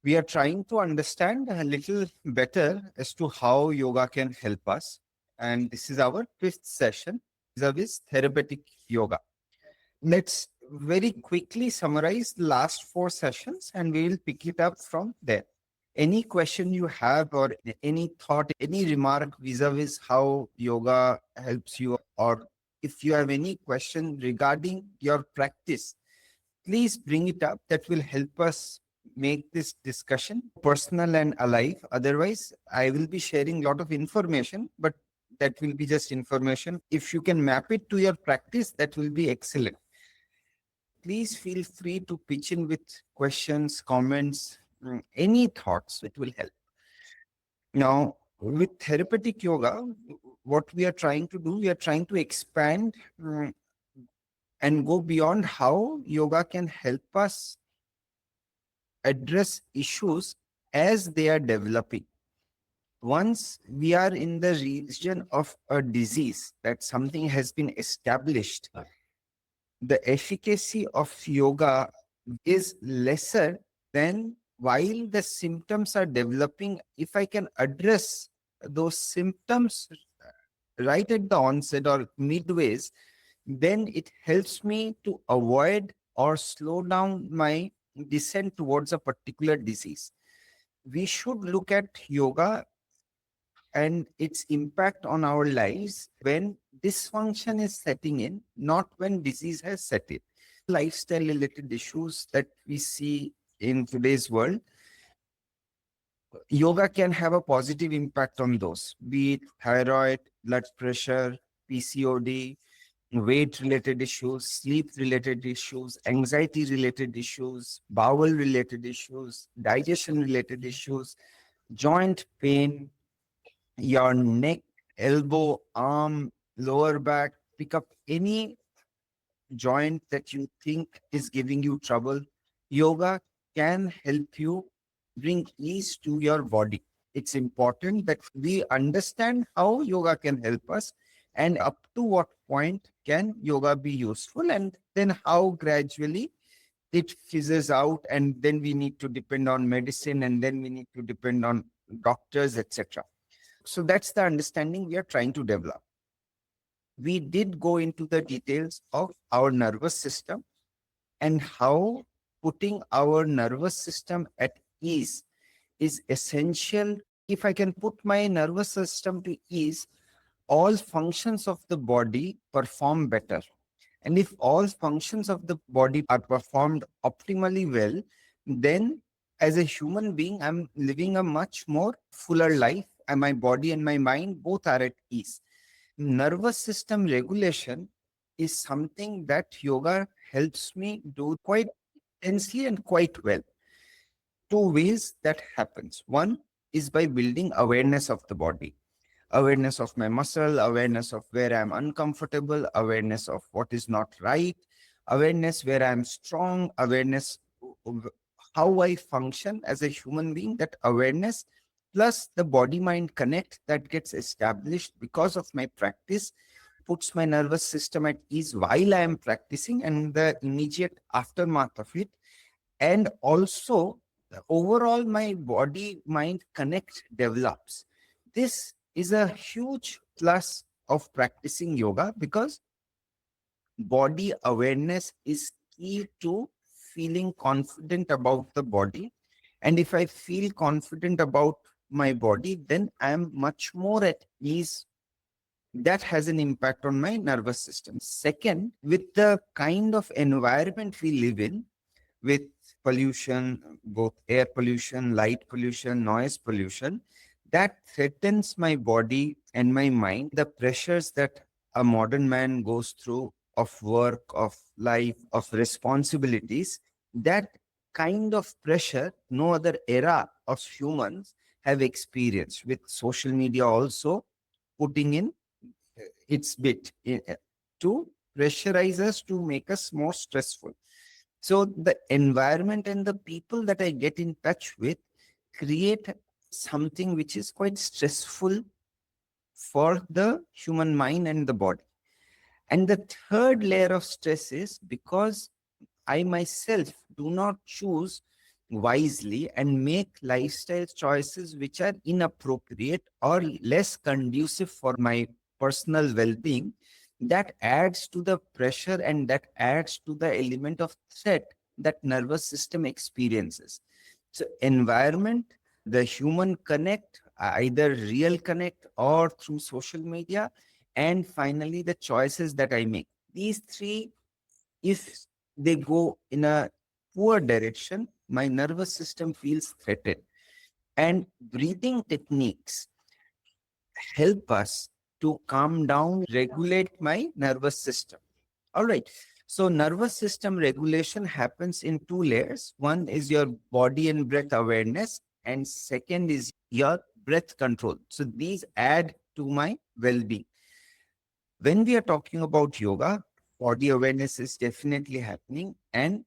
We are trying to understand a little better as to how yoga can help us. And this is our fifth session, vis therapeutic yoga. Let's very quickly summarize the last four sessions and we will pick it up from there. Any question you have or any thought, any remark vis-a-vis how yoga helps you, or if you have any question regarding your practice, please bring it up. That will help us make this discussion personal and alive. Otherwise, I will be sharing a lot of information, but that will be just information. If you can map it to your practice, that will be excellent. Please feel free to pitch in with questions, comments, any thoughts. It will help. Now, with therapeutic yoga, what we are trying to do, we are trying to expand and go beyond how yoga can help us address issues as they are developing. Once we are in the region of a disease, that something has been established, the efficacy of yoga is lesser than while the symptoms are developing. If I can address those symptoms right at the onset or midways, then it helps me to avoid or slow down my descent towards a particular disease. We should look at yoga and its impact on our lives when dysfunction is setting in, not when disease has set in. Lifestyle related issues that we see in today's world, yoga can have a positive impact on those, be it thyroid, blood pressure, PCOD, weight related issues, sleep related issues, anxiety related issues, bowel related issues, digestion related issues, joint pain, your neck, elbow, arm, lower back. Pick up any joint that you think is giving you trouble. Yoga can help you bring ease to your body. It's important that we understand how yoga can help us and up to what point can yoga be useful, and then how gradually it fizzes out, and then we need to depend on medicine, and then we need to depend on doctors, etc. So that's the understanding we are trying to develop. We did go into the details of our nervous system and how putting our nervous system at ease is essential. If I can put my nervous system to ease, all functions of the body perform better. And if all functions of the body are performed optimally well, then as a human being, I'm living a much more fuller life, and my body and my mind both are at ease. Nervous system regulation is something that yoga helps me do quite intensely and quite well. Two ways that happens. One is by building awareness of the body, awareness of my muscle, awareness of where I'm uncomfortable, awareness of what is not right, awareness where I'm strong, awareness of how I function as a human being. That awareness plus the body mind connect that gets established because of my practice puts my nervous system at ease while I am practicing, and the immediate aftermath of it. And also, overall, my body mind connect develops. This is a huge plus of practicing yoga because body awareness is key to feeling confident about the body. And if I feel confident about my body, then I am much more at ease. That has an impact on my nervous system. Second, with the kind of environment we live in, with pollution, both air pollution, light pollution, noise pollution, that threatens my body and my mind. The pressures that a modern man goes through of work, of life, of responsibilities, that kind of pressure no other era of humans have experienced, with social media also putting in its bit to pressurize us, to make us more stressful. So the environment and the people that I get in touch with create something which is quite stressful for the human mind and the body. And the third layer of stress is because I myself do not choose wisely and make lifestyle choices which are inappropriate or less conducive for my personal well-being, that adds to the pressure and that adds to the element of threat that nervous system experiences. So environment, the human connect, either real connect or through social media, and finally the choices that I make. These three, if they go in a poor direction, my nervous system feels threatened. And breathing techniques help us to calm down, regulate my nervous system. All right. So, nervous system regulation happens in two layers. One is your body and breath awareness, and second is your breath control. So, these add to my well being. When we are talking about yoga, body awareness is definitely happening. And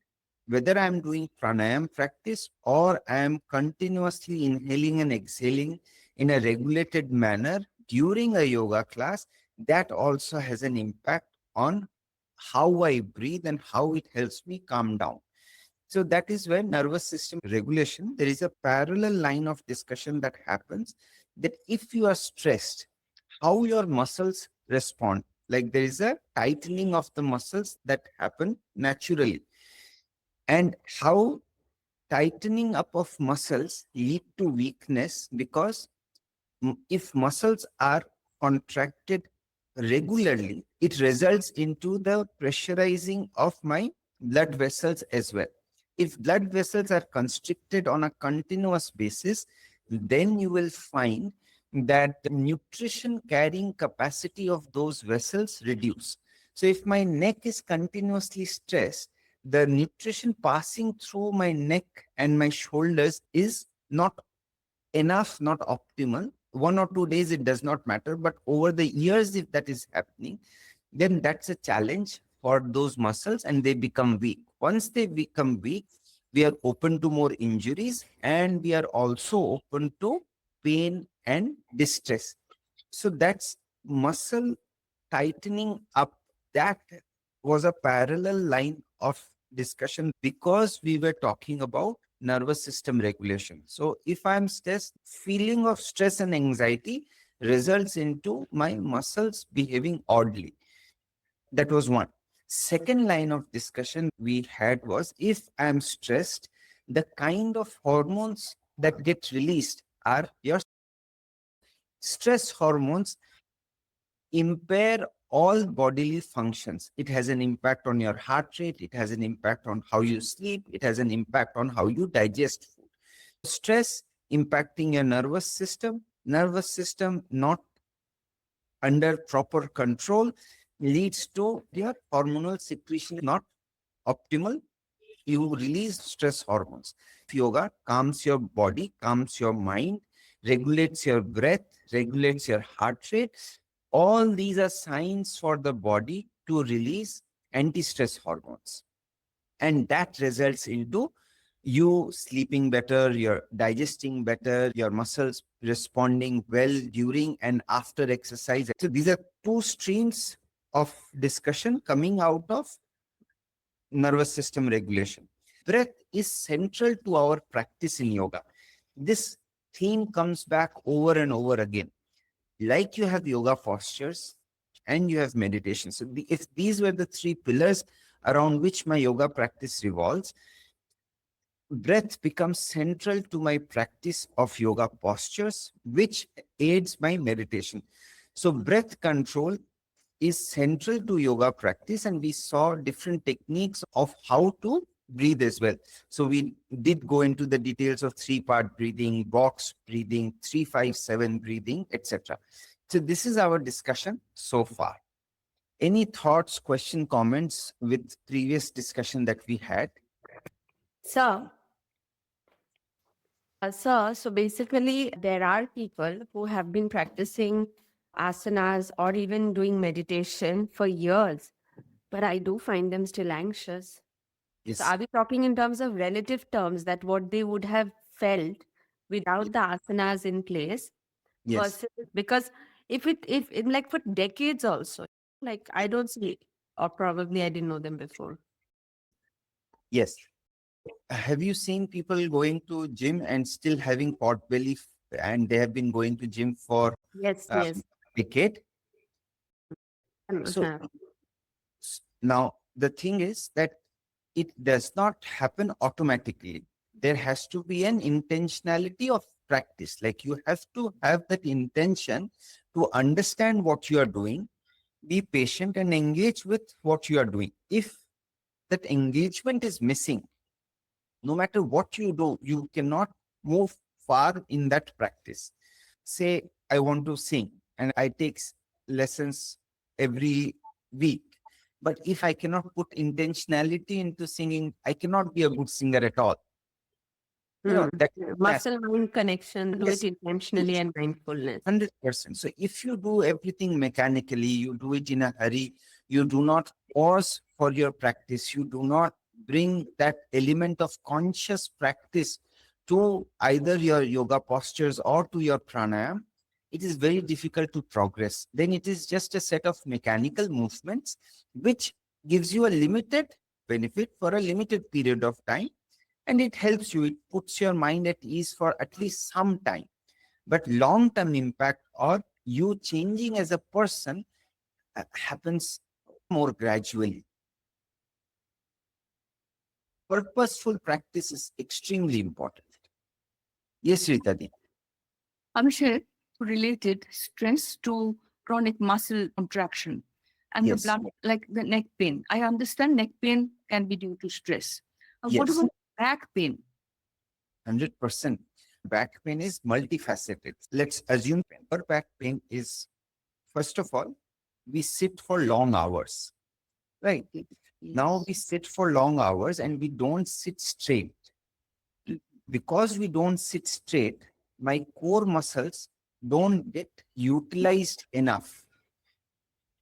whether I'm doing pranayam practice or I'm continuously inhaling and exhaling in a regulated manner during a yoga class, that also has an impact on how I breathe and how it helps me calm down. So that is where nervous system regulation, there is a parallel line of discussion that happens, that if you are stressed, how your muscles respond. Like there is a tightening of the muscles that happen naturally, and how tightening up of muscles lead to weakness, because if muscles are contracted regularly, it results into the pressurizing of my blood vessels as well. If blood vessels are constricted on a continuous basis, then you will find that the nutrition carrying capacity of those vessels reduce. So if my neck is continuously stressed, the nutrition passing through my neck and my shoulders is not enough, not optimal. 1 or 2 days, it does not matter. But over the years, if that is happening, then that's a challenge for those muscles and they become weak. Once they become weak, we are open to more injuries and we are also open to pain and distress. So that's muscle tightening up. That was a parallel line of discussion because we were talking about nervous system regulation. So if I'm stressed, feeling of stress and anxiety results into my muscles behaving oddly. That was one. Second line of discussion we had was, if I'm stressed, the kind of hormones that get released are your stress hormones impair all bodily functions. It has an impact on your heart rate, it has an impact on how you sleep, it has an impact on how you digest food. Stress impacting your nervous system not under proper control leads to your hormonal secretion not optimal. You release stress hormones. Yoga calms your body, calms your mind, regulates your breath, regulates your heart rate. All these are signs for the body to release anti-stress hormones. And that results into you sleeping better, you're digesting better, your muscles responding well during and after exercise. So these are two streams of discussion coming out of nervous system regulation. Breath is central to our practice in yoga. This theme comes back over and over again. Like you have yoga postures and you have meditation. So if these were the three pillars around which my yoga practice revolves, breath becomes central to my practice of yoga postures, which aids my meditation. So breath control is central to yoga practice, and we saw different techniques of how to breathe as well. So we did go into the details of 3-part breathing, box breathing, 3-5-7 breathing, etc. So this is our discussion so far. Any thoughts, question, comments with previous discussion that we had? So, so basically, there are people who have been practicing asanas or even doing meditation for years, but I do find them still anxious. So, Yes. are we talking in terms of relative terms, that what they would have felt without the asanas in place Yes. versus, because if in like for decades also, like I don't see, or probably I didn't know them before. Yes. Have you seen people going to gym and still having pot belly and they have been going to gym for Yes, a yes. decade? So Have. now the thing is that it does not happen automatically. There has to be an intentionality of practice. Like you have to have that intention to understand what you are doing, be patient and engage with what you are doing. If that engagement is missing, no matter what you do, you cannot move far in that practice. Say, I want to sing and I take lessons every week. But if I cannot put intentionality into singing, I cannot be a good singer at all. That Muscle mind connection, do it yes, intentionally and mindfulness. 100%. So if you do everything mechanically, you do it in a hurry, you do not pause for your practice, you do not bring that element of conscious practice to either your yoga postures or to your pranayam, it is very difficult to progress. Then it is just a set of mechanical movements, which gives you a limited benefit for a limited period of time. And it helps you, it puts your mind at ease for at least some time, but long-term impact or you changing as a person happens more gradually. Purposeful practice is extremely important. Yes, Ritadi. Abhishek related stress to chronic muscle contraction and the Yes, blood, like the neck pain. I understand neck pain can be due to stress. What yes, about back pain? 100%. Back pain is multifaceted. Let's assume our back pain is, first of all, we sit for long hours, right? Now we sit for long hours and we don't sit straight. Because we don't sit straight, my core muscles don't get utilized enough.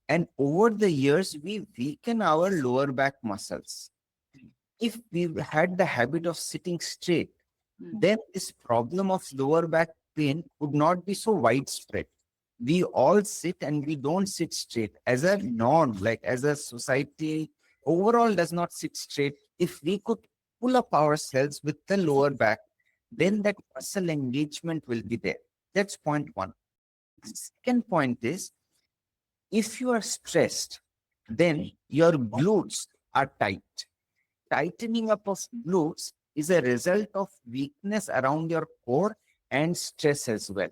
And over the years, we weaken our lower back muscles. If we had the habit of sitting straight, then this problem of lower back pain would not be so widespread. We all sit and we don't sit straight as a norm, like as a society overall does not sit straight. If we could pull up ourselves with the lower back, then that muscle engagement will be there. That's point one. Second point is, if you are stressed, then your glutes are tight. Tightening up of glutes is a result of weakness around your core and stress as well.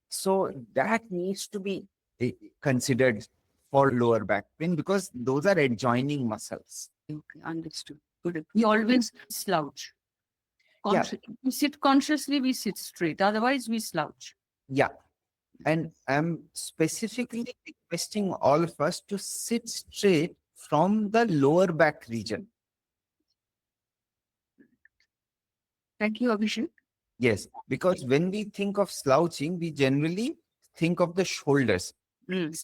So that needs to be considered for lower back pain because those are adjoining muscles. Okay, understood. Good. We always slouch. Yeah, We sit consciously, we sit straight. Otherwise, we slouch. yeah. And I'm specifically requesting all of us to sit straight from the lower back region. Thank you, Abhishek. Yes, because when we think of slouching, we generally think of the shoulders.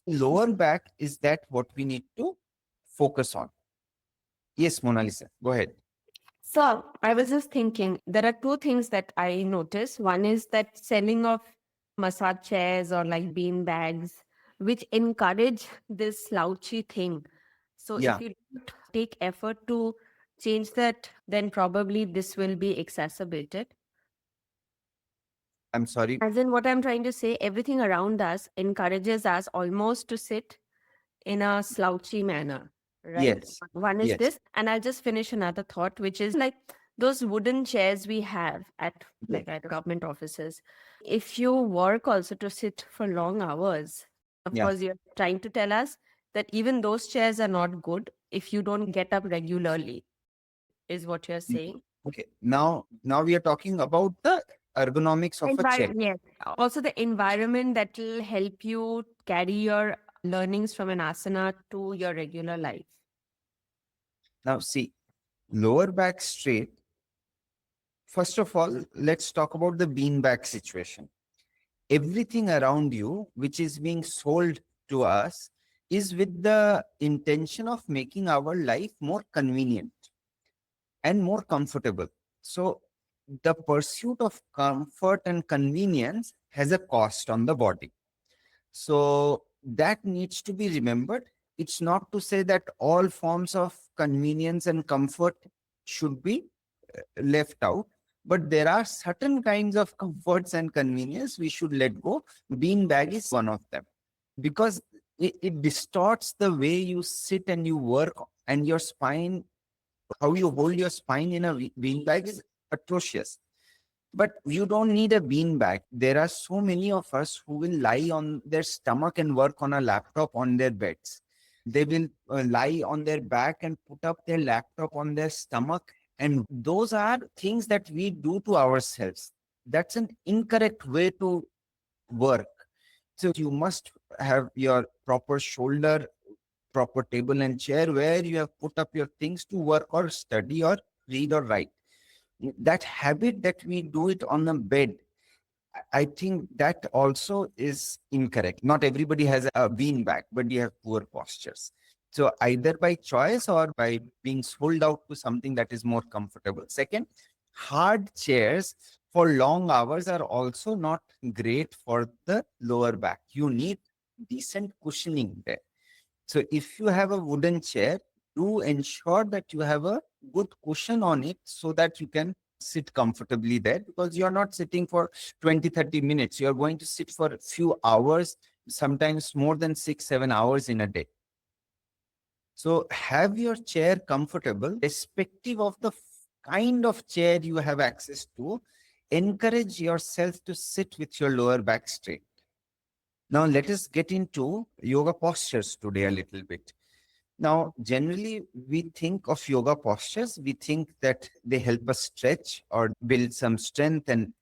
Lower back is that what we need to focus on. Yes, Mona Lisa, go ahead. So I was just thinking, there are two things that I notice. One is that selling of massage chairs or like bean bags, which encourage this slouchy thing. So Yeah, if you don't take effort to change that, then probably this will be exacerbated. I'm sorry. As in, what I'm trying to say, everything around us encourages us almost to sit in a slouchy manner, right? Yes, One is yes, this, and I'll just finish another thought, which is like those wooden chairs we have at yes. like at government offices. If you work also to sit for long hours, of Yeah. course, you're trying to tell us that even those chairs are not good if you don't get up regularly, is what you're saying. Okay. Now we are talking about the ergonomics of a chair. Yes. Also, the environment that will help you carry your learnings from an asana to your regular life. Now, see, lower back straight. First of all, let's talk about the beanbag situation. Everything around you, which is being sold to us, is with the intention of making our life more convenient and more comfortable. So, the pursuit of comfort and convenience has a cost on the body. So that needs to be remembered. It's not to say that all forms of convenience and comfort should be left out. But there are certain kinds of comforts and convenience we should let go. Bean bag is one of them, because it distorts the way you sit and you work, and your spine, how you hold your spine in a bean bag is atrocious. But you don't need a bean bag. There are so many of us who will lie on their stomach and work on a laptop on their beds. They will lie on their back and put up their laptop on their stomach. And those are things that we do to ourselves. That's an incorrect way to work. So you must have your proper shoulder, proper table and chair where you have put up your things to work or study or read or write. That habit that we do it on a bed, I think that also is incorrect. Not everybody has a bean bag, but you have poor postures. So either by choice or by being sold out to something that is more comfortable. Second, hard chairs for long hours are also not great for the lower back. You need decent cushioning there. So if you have a wooden chair, do ensure that you have a good cushion on it so that you can sit comfortably there, because you're not sitting for 20, 30 minutes. You're going to sit for a few hours, sometimes more than 6, 7 hours in a day. So have your chair comfortable, irrespective of the kind of chair you have access to. Encourage yourself to sit with your lower back straight. Now let us get into yoga postures today a little bit. Now, generally, we think of yoga postures, we think that they help us stretch or build some strength. And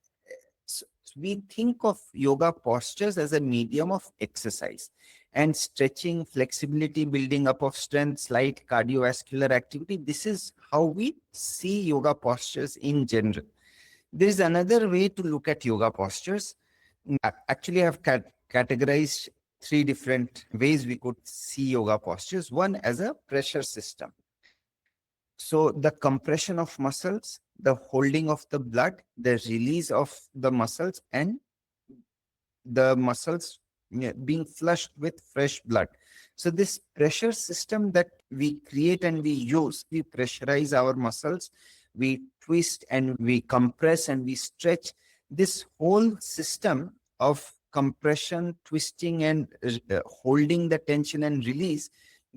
we think of yoga postures as a medium of exercise and stretching, flexibility, building up of strength, slight cardiovascular activity. This is how we see yoga postures in general. There is another way to look at yoga postures. Actually, I've categorized 3 different ways we could see yoga postures. One, as a pressure system. So the compression of muscles, the holding of the blood, the release of the muscles, and the muscles being flushed with fresh blood. So this pressure system that we create and we use, we pressurize our muscles, we twist and we compress and we stretch. This whole system of compression, twisting, and holding the tension and release,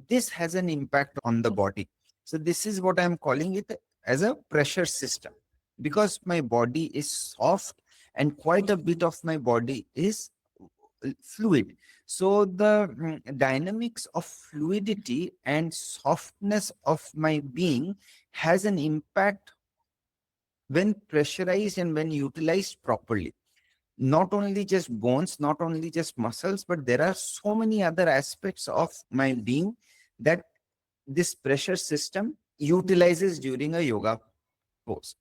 this has an impact on the body. So this is what I'm calling it as a pressure system, because my body is soft and quite a bit of my body is fluid. So the dynamics of fluidity and softness of my being has an impact when pressurized and when utilized properly. Not only just bones, not only just muscles, but there are so many other aspects of my being that this pressure system utilizes during a yoga pose.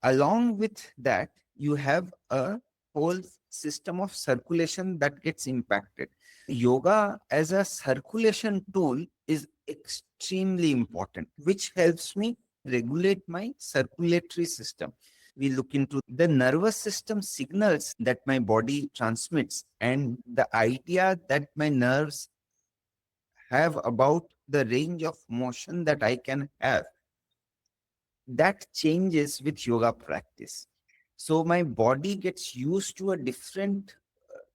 Along with that, you have a whole system of circulation that gets impacted. Yoga as a circulation tool is extremely important, which helps me regulate my circulatory system. We look into the nervous system signals that my body transmits and the idea that my nerves have about the range of motion that I can have. That changes with yoga practice. So my body gets used to a different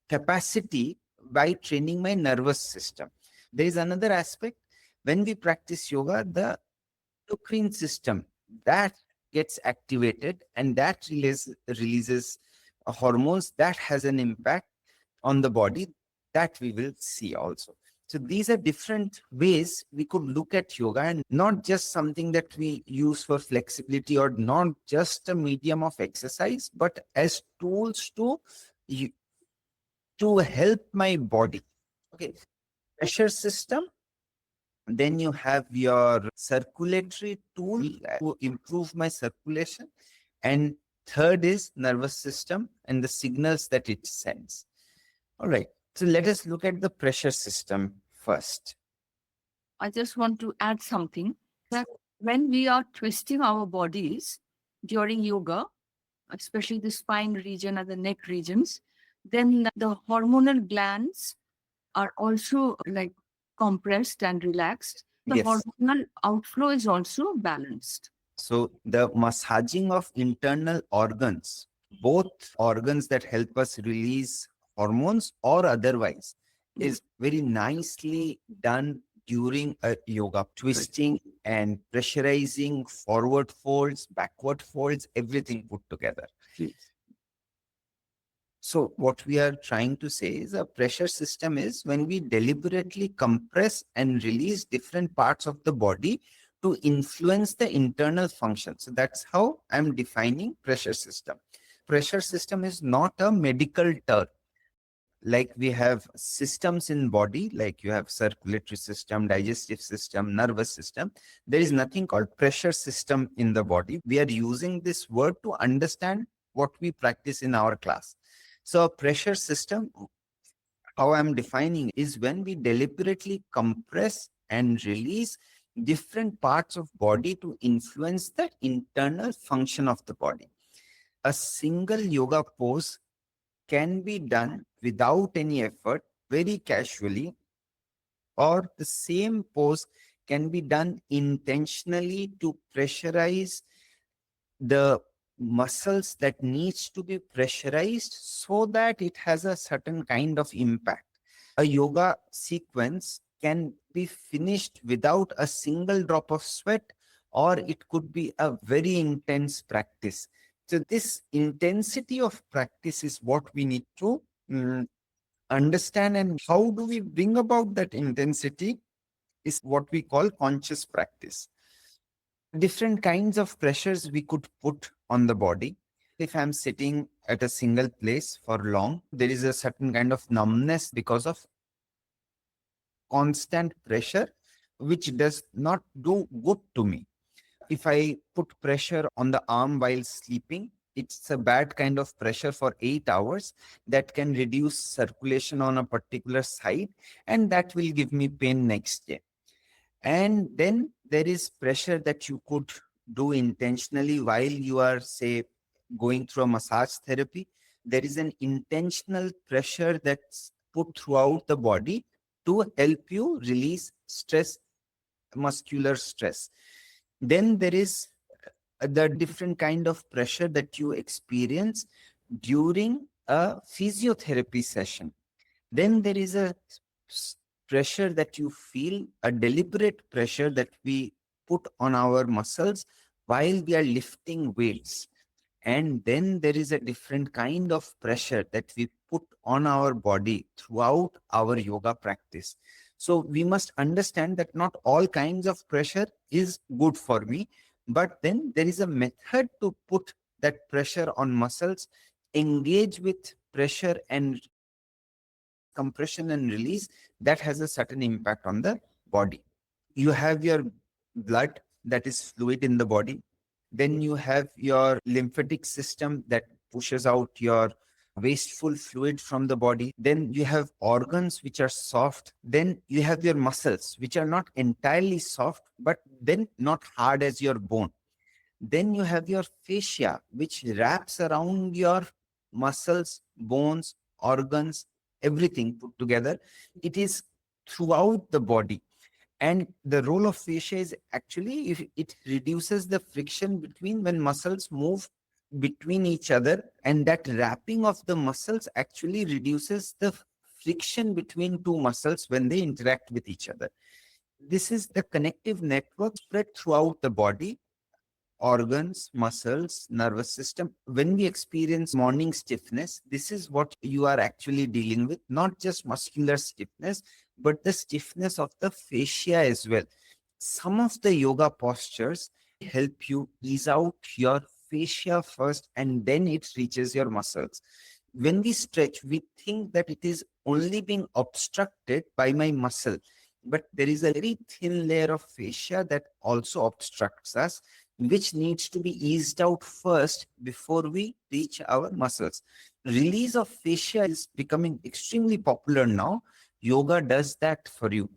capacity by training my nervous system. There is another aspect. When we practice yoga, the endocrine system that gets activated, and that releases hormones that has an impact on the body that we will see also. So these are different ways we could look at yoga, and not just something that we use for flexibility or not just a medium of exercise, but as tools to help my body. Okay, pressure system. Then you have your circulatory tool to improve my circulation. And third is nervous system and the signals that it sends. All right. So let us look at the pressure system first. I just want to add something that when we are twisting our bodies during yoga, especially the spine region and the neck regions, then the hormonal glands are also like compressed and relaxed. The Yes. hormonal outflow is also balanced. So the massaging of internal organs, both organs that help us release hormones or otherwise, is very nicely done during a yoga. Twisting and pressurizing, forward folds, backward folds, everything put together. So what we are trying to say is a pressure system is when we deliberately compress and release different parts of the body to influence the internal function. So that's how I'm defining pressure system. Pressure system is not a medical term. Like we have systems in body, like you have circulatory system, digestive system, nervous system. There is nothing called pressure system in the body. We are using this word to understand what we practice in our class. So a pressure system, how I'm defining is when we deliberately compress and release different parts of body to influence the internal function of the body. A single yoga pose can be done without any effort, very casually, or the same pose can be done intentionally to pressurize the muscles that needs to be pressurized so that it has a certain kind of impact. A yoga sequence can be finished without a single drop of sweat, or it could be a very intense practice. So this intensity of practice is what we need to understand, and how do we bring about that intensity is what we call conscious practice. Different kinds of pressures we could put on the body. If I'm sitting at a single place for long, there is a certain kind of numbness because of constant pressure, which does not do good to me. If I put pressure on the arm while sleeping, it's a bad kind of pressure for 8 hours that can reduce circulation on a particular side, and that will give me pain next day. And then there is pressure that you could do intentionally while you are, say, going through a massage therapy. There is an intentional pressure that's put throughout the body to help you release stress, muscular stress. Then there is the different kind of pressure that you experience during a physiotherapy session. Then there is a pressure that you feel, a deliberate pressure that we put on our muscles while we are lifting weights. And then there is a different kind of pressure that we put on our body throughout our yoga practice. So we must understand that not all kinds of pressure is good for me, but then there is a method to put that pressure on muscles, engage with pressure and compression and release that has a certain impact on the body. You have your blood that is fluid in the body. Then you have your lymphatic system that pushes out your wasteful fluid from the body. Then you have organs which are soft. Then you have your muscles which are not entirely soft, but then not hard as your bone. Then you have your fascia, which wraps around your muscles, bones, organs, everything put together. It is throughout the body. And the role of fascia is actually if it reduces the friction between when muscles move between each other, and that wrapping of the muscles actually reduces the friction between two muscles when they interact with each other. This is the connective network spread throughout the body, organs, muscles, nervous system. When we experience morning stiffness, this is what you are actually dealing with, not just muscular stiffness, but the stiffness of the fascia as well. Some of the yoga postures help you ease out your fascia first, and then it reaches your muscles. When we stretch, we think that it is only being obstructed by my muscle, but there is a very thin layer of fascia that also obstructs us, which needs to be eased out first before we reach our muscles. Release of fascia is becoming extremely popular now. Yoga does that for you.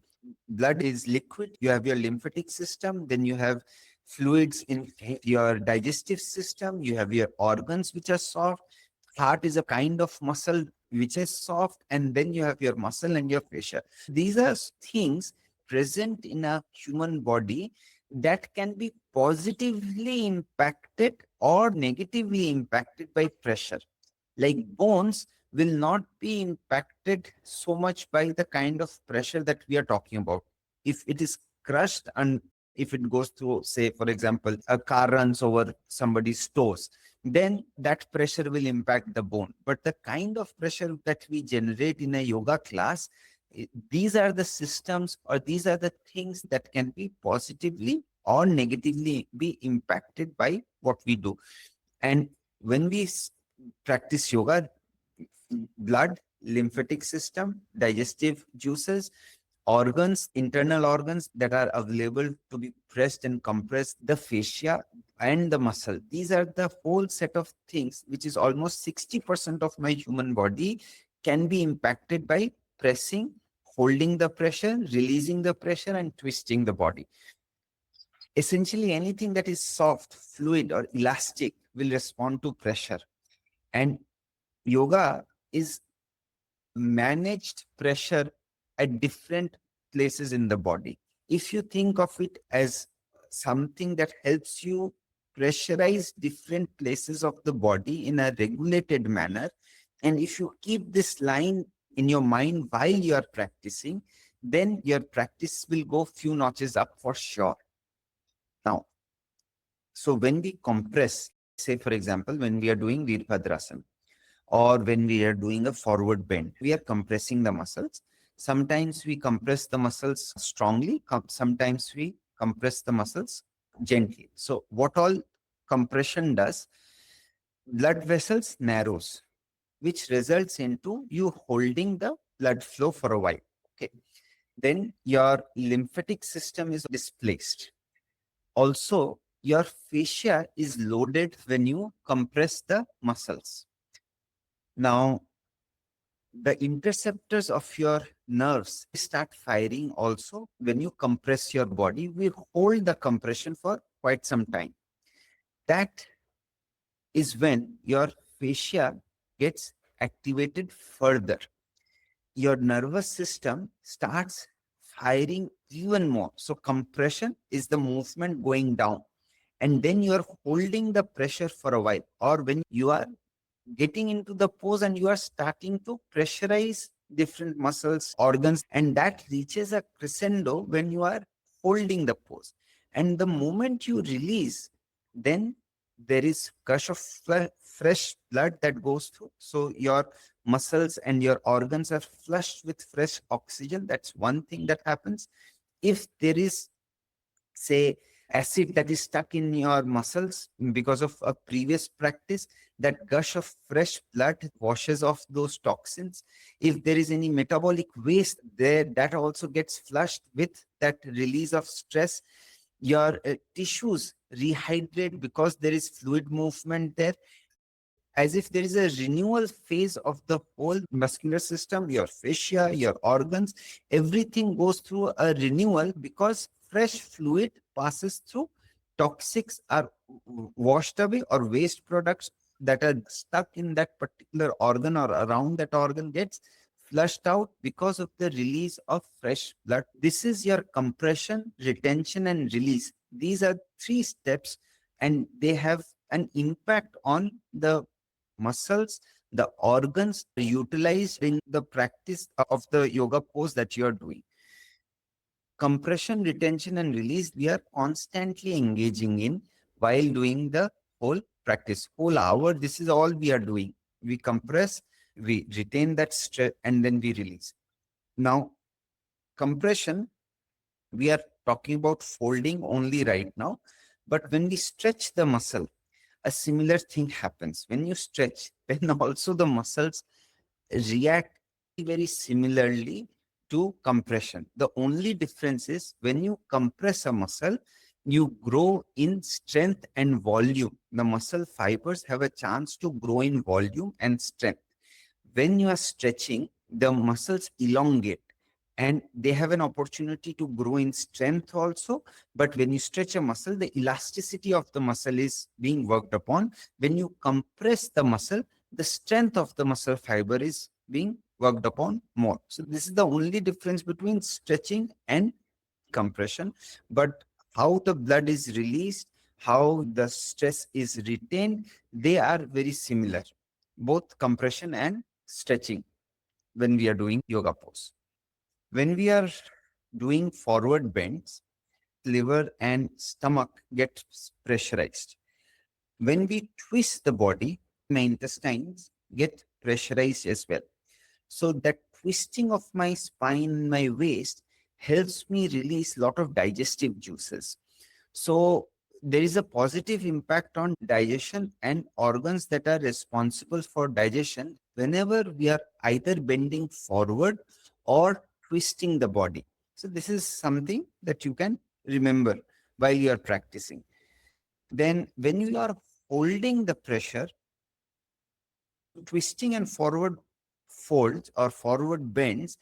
Blood is liquid. You have your lymphatic system, then you have fluids in your digestive system, you have your organs which are soft. Heart is a kind of muscle which is soft, and then you have your muscle and your fascia. These are things present in a human body that can be positively impacted or negatively impacted by pressure. Like bones will not be impacted so much by the kind of pressure that we are talking about. If it is crushed and if it goes through, say, for example, a car runs over somebody's toes, then that pressure will impact the bone. But the kind of pressure that we generate in a yoga class, these are the systems or these are the things that can be positively or negatively be impacted by what we do. And when we practice yoga, blood, lymphatic system, digestive juices, organs, internal organs that are available to be pressed and compressed, the fascia and the muscle. These are the whole set of things, which is almost 60% of my human body can be impacted by pressing, holding the pressure, releasing the pressure, and twisting the body. Essentially, anything that is soft, fluid, or elastic will respond to pressure. And yoga is managed pressure at different places in the body. If you think of it as something that helps you pressurize different places of the body in a regulated manner, and if you keep this line in your mind while you are practicing, then your practice will go few notches up for sure. Now, so when we compress, say for example, when we are doing Virabhadrasana, or when we are doing a forward bend, we are compressing the muscles. Sometimes we compress the muscles strongly, sometimes we compress the muscles gently. So what all compression does, blood vessels narrows, which results into you holding the blood flow for a while. Okay. Then your lymphatic system is displaced. Also, your fascia is loaded when you compress the muscles. Now, the interceptors of your nerves start firing also when you compress your body. We hold the compression for quite some time. That is when your fascia gets activated further. Your nervous system starts firing even more. So compression is the movement going down. And then you are holding the pressure for a while. Or when you are getting into the pose and you are starting to pressurize different muscles, organs, and that reaches a crescendo when you are holding the pose. And the moment you release, then there is gush of fresh blood that goes through. So your muscles and your organs are flushed with fresh oxygen. That's one thing that happens. If there is, say, acid that is stuck in your muscles because of a previous practice, that gush of fresh blood washes off those toxins. If there is any metabolic waste there, that also gets flushed with that release of stress. Your tissues rehydrate because there is fluid movement there, as if there is a renewal phase of the whole muscular system, your fascia, your organs, everything goes through a renewal because fresh fluid passes through. Toxics are washed away, or waste products that are stuck in that particular organ or around that organ gets flushed out because of the release of fresh blood. This is your compression, retention, and release. These are three steps, and they have an impact on the muscles, the organs utilized in the practice of the yoga pose that you are doing. Compression, retention, and release, we are constantly engaging in while doing the whole practice. Whole hour, this is all we are doing. We compress, we retain that stress, and then we release. Now, compression, we are talking about folding only right now. But when we stretch the muscle, a similar thing happens. When you stretch, then also the muscles react very similarly to compression. The only difference is when you compress a muscle, you grow in strength and volume. The muscle fibers have a chance to grow in volume and strength. When you are stretching, the muscles elongate and they have an opportunity to grow in strength also. But when you stretch a muscle, the elasticity of the muscle is being worked upon. When you compress the muscle, the strength of the muscle fiber is being worked upon more. So this is the only difference between stretching and compression. But how the blood is released, how the stress is retained, they are very similar, both compression and stretching when we are doing yoga pose. When we are doing forward bends, liver and stomach get pressurized. When we twist the body, my intestines get pressurized as well. So that twisting of my spine, my waist helps me release a lot of digestive juices. So there is a positive impact on digestion and organs that are responsible for digestion whenever we are either bending forward or twisting the body. So this is something that you can remember while you are practicing. Then when you are holding the pressure, twisting and forward folds or forward bends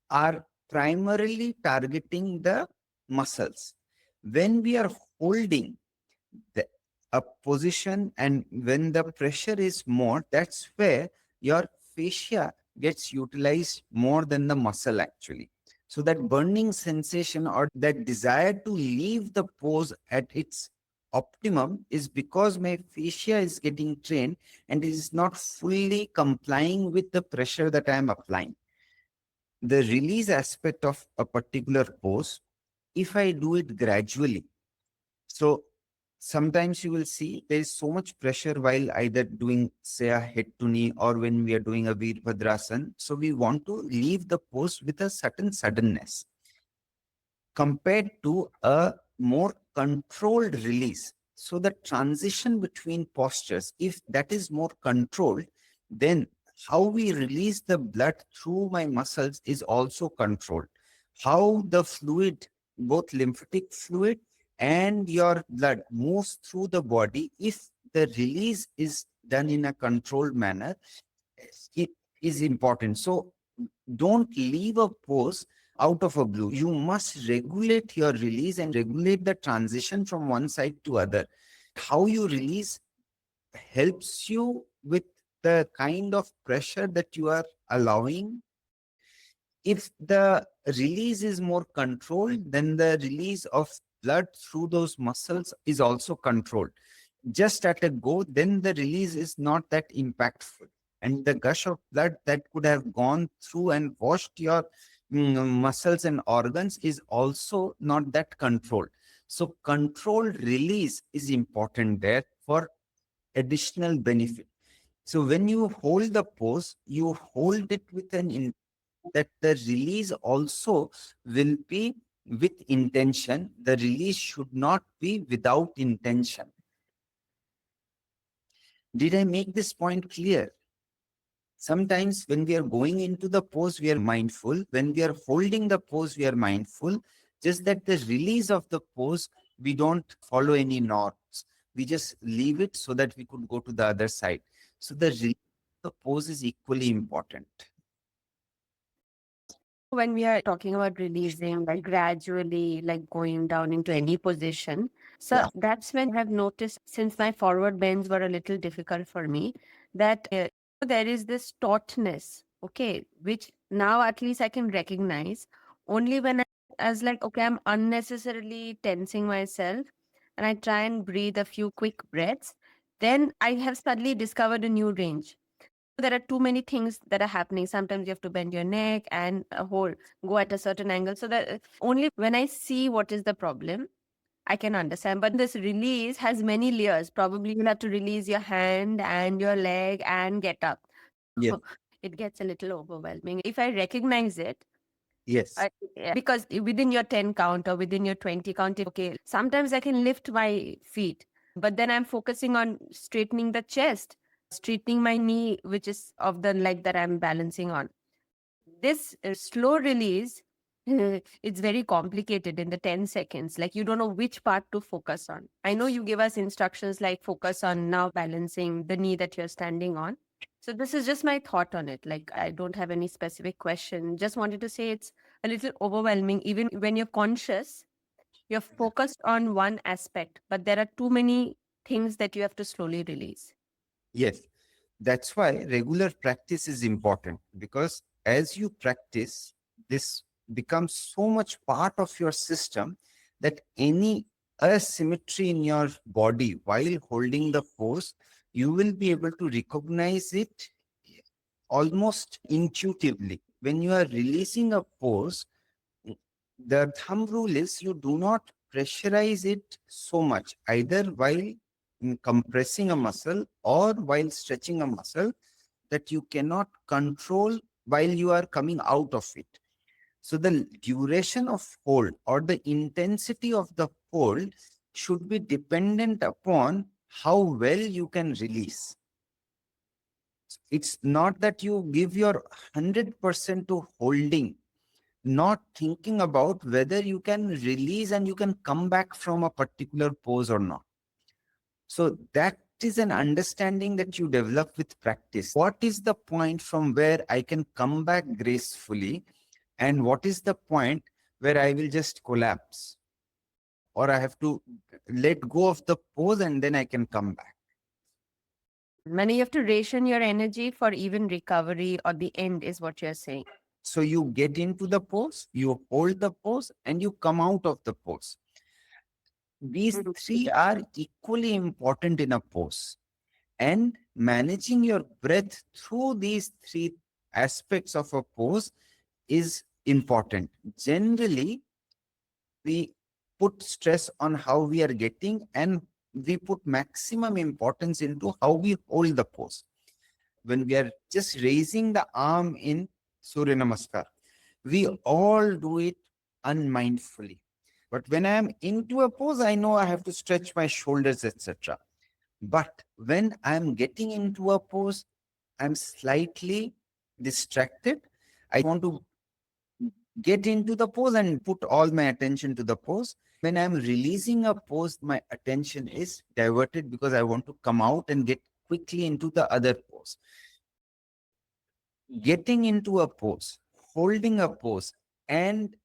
are primarily targeting the muscles. When we are holding the a position and when the pressure is more, that's where your fascia gets utilized more than the muscle actually. So that burning sensation or that desire to leave the pose at its optimum is because my fascia is getting trained and is not fully complying with the pressure that I am applying. The release aspect of a particular pose, if I do it gradually, so sometimes you will see there is so much pressure while either doing, say, a head to knee or when we are doing a Virabhadrasana. So we want to leave the pose with a certain suddenness compared to a more controlled release. So the transition between postures, if that is more controlled, then how we release the blood through my muscles is also controlled. How the fluid, both lymphatic fluid and your blood moves through the body, if the release is done in a controlled manner, it is important. So don't leave a pose out of a blue. You must regulate your release and regulate the transition from one side to other. How you release helps you with the kind of pressure that you are allowing. If the release is more controlled, then the release of blood through those muscles is also controlled. Just at a go, then the release is not that impactful. And the gush of blood that could have gone through and washed your muscles and organs is also not that controlled. So controlled release is important there for additional benefit. So when you hold the pose, you hold it with an that the release also will be with intention. The release should not be without intention. Did I make this point clear? Sometimes when we are going into the pose, we are mindful. When we are holding the pose, we are mindful. Just that the release of the pose, we don't follow any norms. We just leave it so that we could go to the other side. So the release of the pose is equally important. When we are talking about releasing, like gradually, like going down into any position, so Yeah. that's when I have noticed, since my forward bends were a little difficult for me, that there is this tautness, okay, which now at least I can recognize only when I as like, okay, I'm unnecessarily tensing myself and I try and breathe a few quick breaths, then I have suddenly discovered a new range. There are too many things that are happening. Sometimes you have to bend your neck and go at a certain angle. So that only when I see what is the problem, I can understand. But this release has many layers. Probably you'll have to release your hand and your leg and get up. Yes. It gets a little overwhelming. If I recognize it, Yes. because within your 10 count or within your 20 count, okay, sometimes I can lift my feet, but then I'm focusing on straightening the chest, straightening my knee, which is of the leg that I'm balancing on. This slow release, it's very complicated in the 10 seconds. Like you don't know which part to focus on. I know you give us instructions like focus on now balancing the knee that you're standing on. So this is just my thought on it. Like I don't have any specific question. Just wanted to say it's a little overwhelming. Even when you're conscious, you're focused on one aspect, but there are too many things that you have to slowly release. Yes. That's why regular practice is important, because as you practice, this becomes so much part of your system that any asymmetry in your body while holding the pose, you will be able to recognize it almost intuitively. When you are releasing a pose, the thumb rule is you do not pressurize it so much, either while compressing a muscle or while stretching a muscle, that you cannot control while you are coming out of it. So the duration of hold or the intensity of the hold should be dependent upon how well you can release. It's not that you give your 100% to holding, not thinking about whether you can release and you can come back from a particular pose or not. So that is an understanding that you develop with practice. What is the point from where I can come back gracefully, and what is the point where I will just collapse, or I have to let go of the pose and then I can come back? When you have to ration your energy for even recovery or the end, is what you're saying. So you get into the pose, you hold the pose, and you come out of the pose. These three are equally important in a pose. And managing your breath through these three aspects of a pose is important. Generally, we put stress on how we are getting, and we put maximum importance into how we hold the pose. When we are just raising the arm in Surya Namaskar, we all do it unmindfully. But when I am into a pose, I know I have to stretch my shoulders, etc. But when I'm getting into a pose, I'm slightly distracted. I want to get into the pose and put all my attention to the pose. When I'm releasing a pose, my attention is diverted because I want to come out and get quickly into the other pose. Getting into a pose, holding a pose, and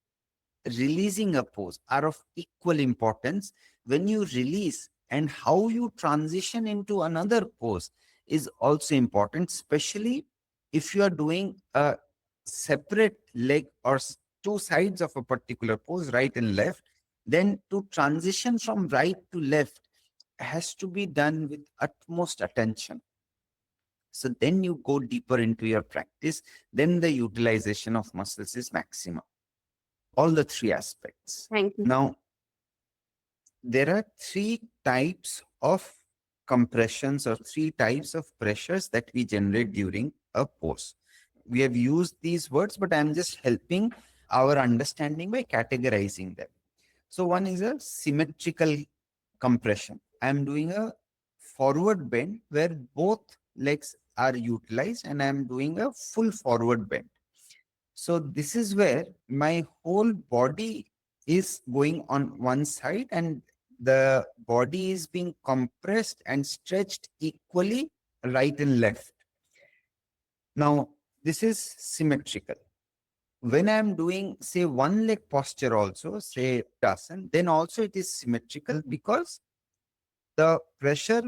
releasing a pose are of equal importance. When you release and how you transition into another pose is also important, especially if you are doing a separate leg or two sides of a particular pose, right and left. Then to transition from right to left has to be done with utmost attention. So then you go deeper into your practice, then the utilization of muscles is maximum. All the three aspects. Thank you. Now, there are three types of compressions or three types of pressures that we generate during a pose. We have used these words, but I'm just helping our understanding by categorizing them. So one is a symmetrical compression. I'm doing a forward bend where both legs are utilized and I'm doing a full forward bend. So this is where my whole body is going on one side and the body is being compressed and stretched equally right and left. Now, this is symmetrical. When I'm doing, say, one leg posture also, say, asana, then also it is symmetrical because the pressure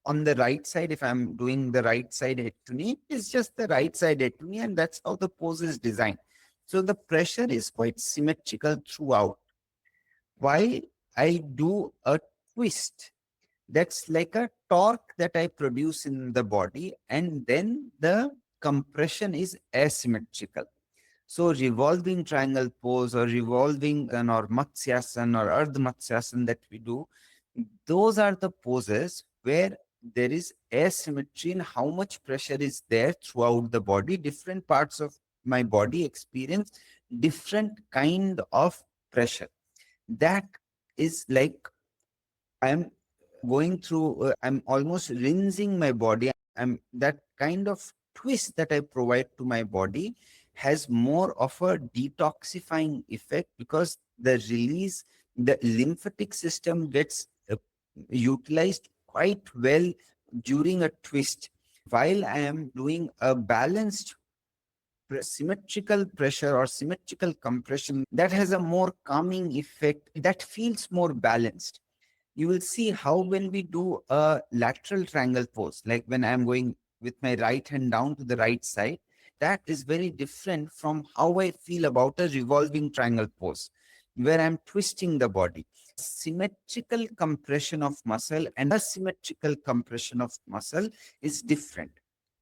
on the right side, if I'm doing the right side head to knee, is just the right side head to knee, and that's how the pose is designed. So the pressure is quite symmetrical throughout. While I do a twist, that's like a torque that I produce in the body, and then the compression is asymmetrical. So revolving triangle pose or revolving or Matsyasana or Ardha Matsyasana that we do, those are the poses where there is asymmetry in how much pressure is there throughout the body. Different parts of my body experience different kind of pressure. That is like I'm going through, I'm almost rinsing my body. I'm that kind of twist that I provide to my body has more of a detoxifying effect because the release, the lymphatic system gets utilized quite well during a twist. While I am doing a balanced symmetrical pressure or symmetrical compression, that has a more calming effect, that feels more balanced. You will see how when we do a lateral triangle pose, like when I'm going with my right hand down to the right side, that is very different from how I feel about a revolving triangle pose. where I'm twisting the body. Symmetrical compression of muscle and asymmetrical compression of muscle is different.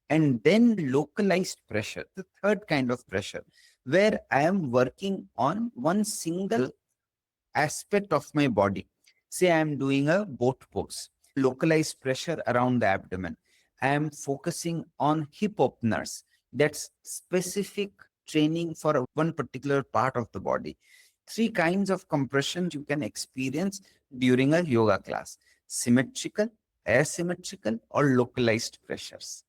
And then localized pressure, the third kind of pressure, where I am working on one single aspect of my body. Say I am doing a boat pose, localized pressure around the abdomen. I am focusing on hip openers. That's specific training for one particular part of the body. Three kinds of compression you can experience during a yoga class: symmetrical, asymmetrical, or localized pressures.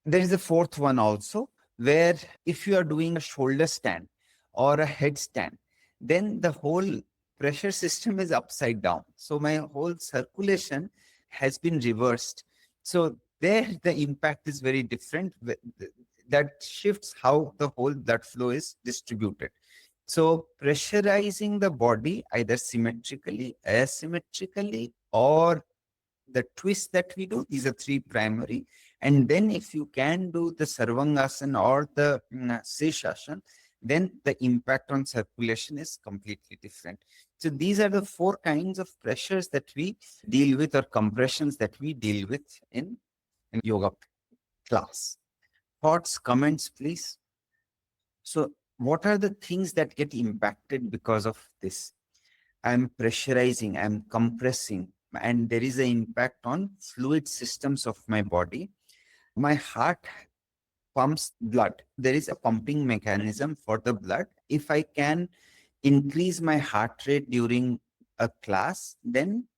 There is a fourth one also, where if you are doing a shoulder stand or a headstand, then the whole pressure system is upside down. So my whole circulation has been reversed. So there the impact is very different. That shifts how the whole blood flow is distributed. So pressurizing the body either symmetrically, asymmetrically, or the twist that we do, these are three primary. And then if you can do the sarvangasana or the seshasana, then the impact on circulation is completely different. So these are the four kinds of pressures that we deal with, or compressions that we deal with in yoga class. Thoughts, comments, please. So what are the things that get impacted because of this? I'm pressurizing, I'm compressing, and there is an impact on fluid systems of my body. My heart pumps blood. There is a pumping mechanism for the blood. If I can increase my heart rate during a class, then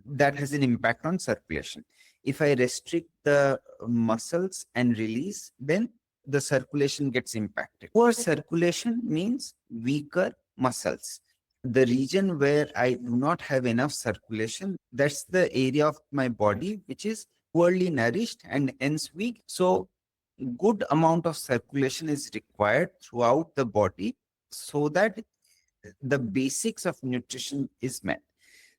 that has an impact on circulation. If I restrict the muscles and release, then the circulation gets impacted. Poor circulation means weaker muscles. The region where I do not have enough circulation, that's the area of my body which is poorly nourished and hence weak. So good amount of circulation is required throughout the body so that the basics of nutrition is met.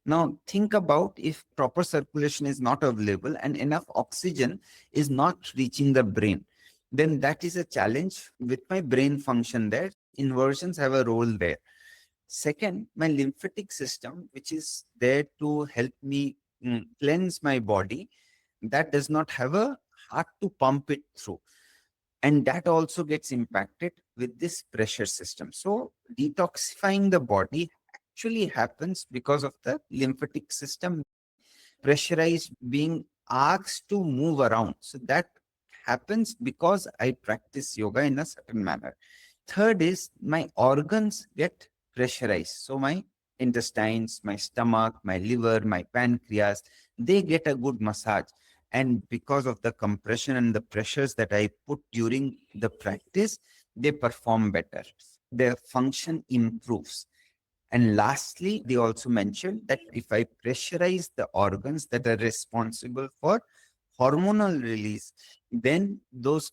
Now, think about if proper circulation is not available and enough oxygen is not reaching the brain, then that is a challenge with my brain function there. Inversions have a role there. Second, my lymphatic system, which is there to help me cleanse my body, that does not have a heart to pump it through. And that also gets impacted with this pressure system. So detoxifying the body actually happens because of the lymphatic system pressurized, being asked to move around. So that happens because I practice yoga in a certain manner. Third is my organs get pressurized. So my intestines, my stomach, my liver, my pancreas, they get a good massage. And because of the compression and the pressures that I put during the practice, they perform better. Their function improves. And lastly, they also mentioned that if I pressurize the organs that are responsible for hormonal release, then those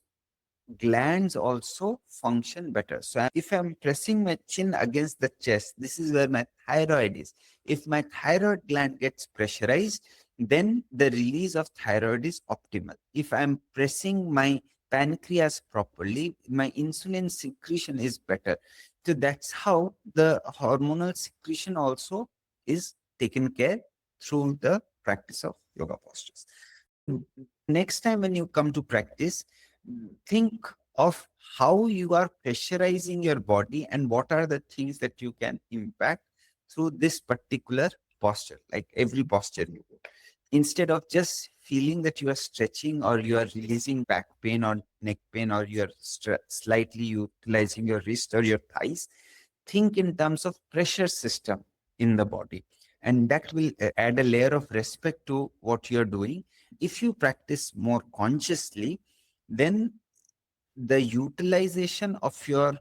glands also function better. So if I'm pressing my chin against the chest, this is where my thyroid is. If my thyroid gland gets pressurized, then the release of thyroid is optimal. If I'm pressing my pancreas properly, my insulin secretion is better. So that's how the hormonal secretion also is taken care through the practice of yoga postures. Next time when you come to practice, think of how you are pressurizing your body and what are the things that you can impact through this particular posture, like every posture you do. Instead of just feeling that you are stretching or you are releasing back pain or neck pain or you are slightly utilizing your wrist or your thighs, think in terms of pressure system in the body. And that will add a layer of respect to what you're doing. If you practice more consciously, then the utilization of your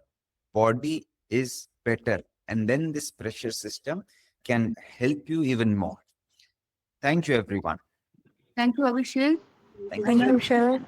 body is better. And then this pressure system can help you even more. Thank you, everyone. Thank you, Abhishek. Thank Thank you. you, Sharon.